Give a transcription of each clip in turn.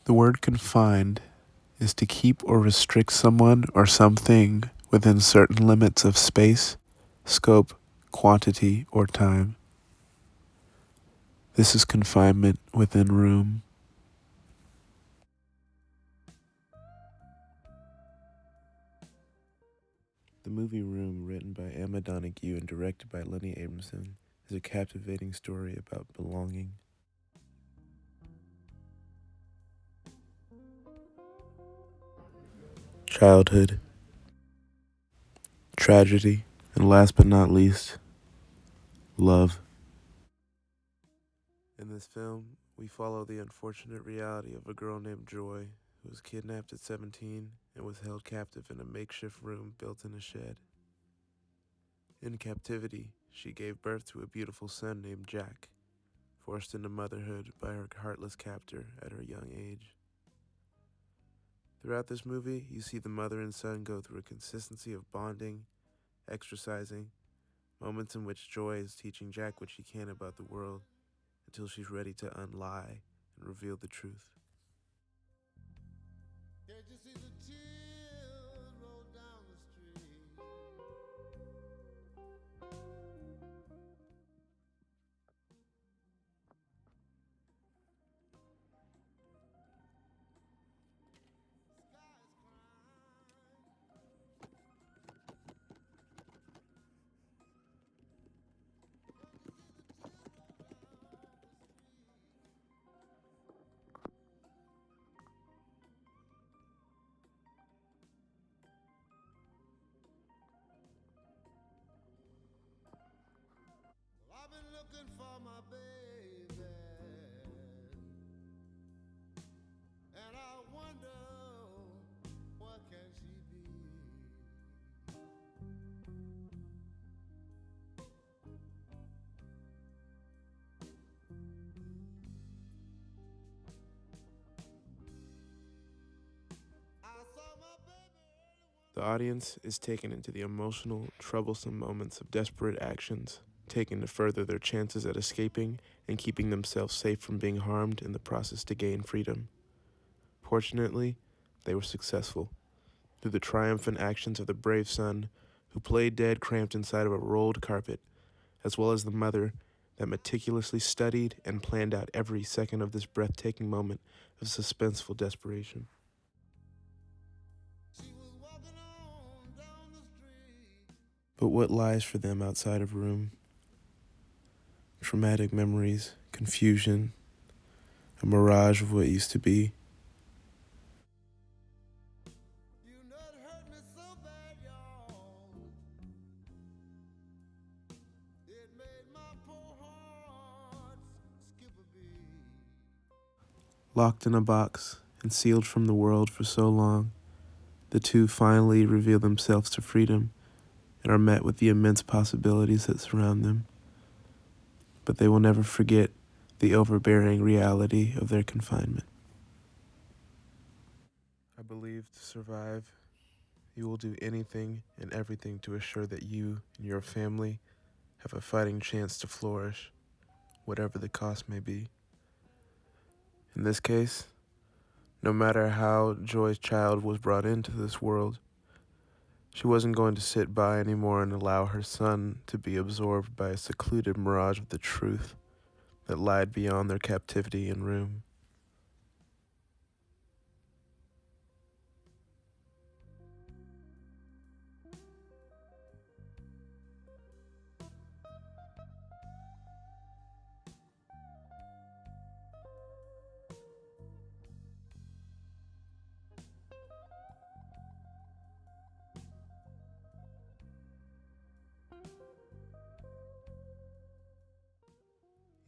The word confined is to keep or restrict someone or something within certain limits of space, scope, quantity, or time. This is confinement within room. The movie Room, written by Emma Donoghue and directed by Lenny Abramson, is a captivating story about belonging. Childhood, tragedy, and last but not least, love. In this film, we follow the unfortunate reality of a girl named Joy who was kidnapped at 17 and was held captive in a makeshift room built in a shed. In captivity, she gave birth to a beautiful son named Jack, forced into motherhood by her heartless captor at her young age. Throughout this movie, you see the mother and son go through a consistency of bonding, exercising, moments in which Joy is teaching Jack what she can about the world until she's ready to unlie and reveal the truth. Can't you see the tears roll down the street? I've been looking for my baby, and I wonder where can she be? The audience is taken into the emotional, troublesome moments of desperate actions, taken to further their chances at escaping and keeping themselves safe from being harmed in the process to gain freedom. Fortunately, they were successful, through the triumphant actions of the brave son who played dead cramped inside of a rolled carpet, as well as the mother that meticulously studied and planned out every second of this breathtaking moment of suspenseful desperation. But what lies for them outside of room? Traumatic memories, confusion, a mirage of what used to be. Locked in a box and sealed from the world for so long, the two finally reveal themselves to freedom and are met with the immense possibilities that surround them. But they will never forget the overbearing reality of their confinement. I believe to survive, you will do anything and everything to assure that you and your family have a fighting chance to flourish, whatever the cost may be. In this case, no matter how Joy's child was brought into this world, she wasn't going to sit by anymore and allow her son to be absorbed by a secluded mirage of the truth that lied beyond their captivity in room.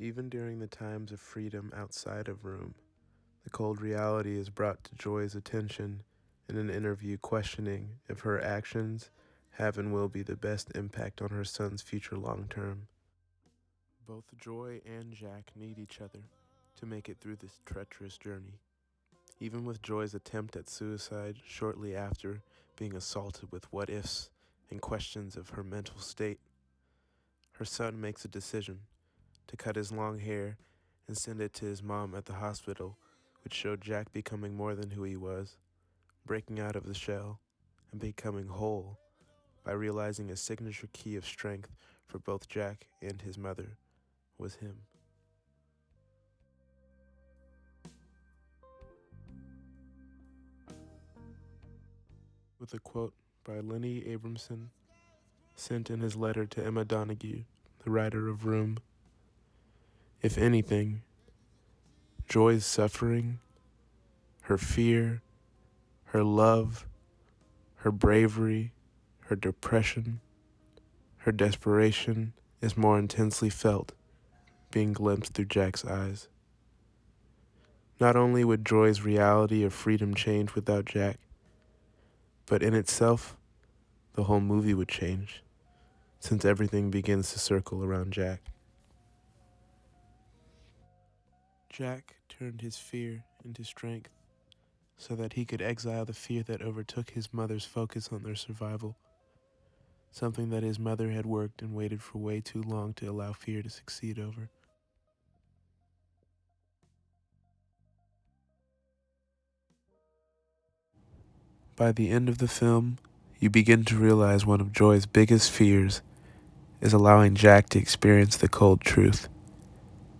Even during the times of freedom outside of room, the cold reality is brought to Joy's attention in an interview questioning if her actions have and will be the best impact on her son's future long term. Both Joy and Jack need each other to make it through this treacherous journey. Even with Joy's attempt at suicide shortly after being assaulted with what ifs and questions of her mental state, her son makes a decision to cut his long hair and send it to his mom at the hospital which showed Jack becoming more than who he was, breaking out of the shell, and becoming whole by realizing a signature key of strength for both Jack and his mother was him. With a quote by Lenny Abramson, sent in his letter to Emma Donoghue, the writer of Room, "If anything, Joy's suffering, her fear, her love, her bravery, her depression, her desperation is more intensely felt, being glimpsed through Jack's eyes. Not only would Joy's reality of freedom change without Jack, but in itself, the whole movie would change, since everything begins to circle around Jack. Jack turned his fear into strength so that he could exile the fear that overtook his mother's focus on their survival, something that his mother had worked and waited for way too long to allow fear to succeed over. By the end of the film, you begin to realize one of Joy's biggest fears is allowing Jack to experience the cold truth,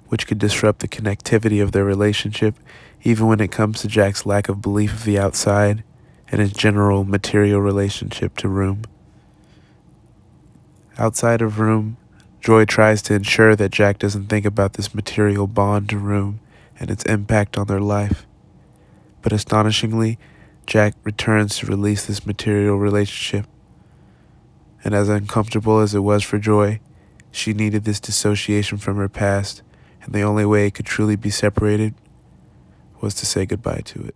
which could disrupt the connectivity of their relationship, even when it comes to Jack's lack of belief of the outside and his general material relationship to Room. Outside of Room, Joy tries to ensure that Jack doesn't think about this material bond to Room and its impact on their life. But astonishingly, Jack returns to release this material relationship. And as uncomfortable as it was for Joy, she needed this dissociation from her past, and the only way it could truly be separated was to say goodbye to it.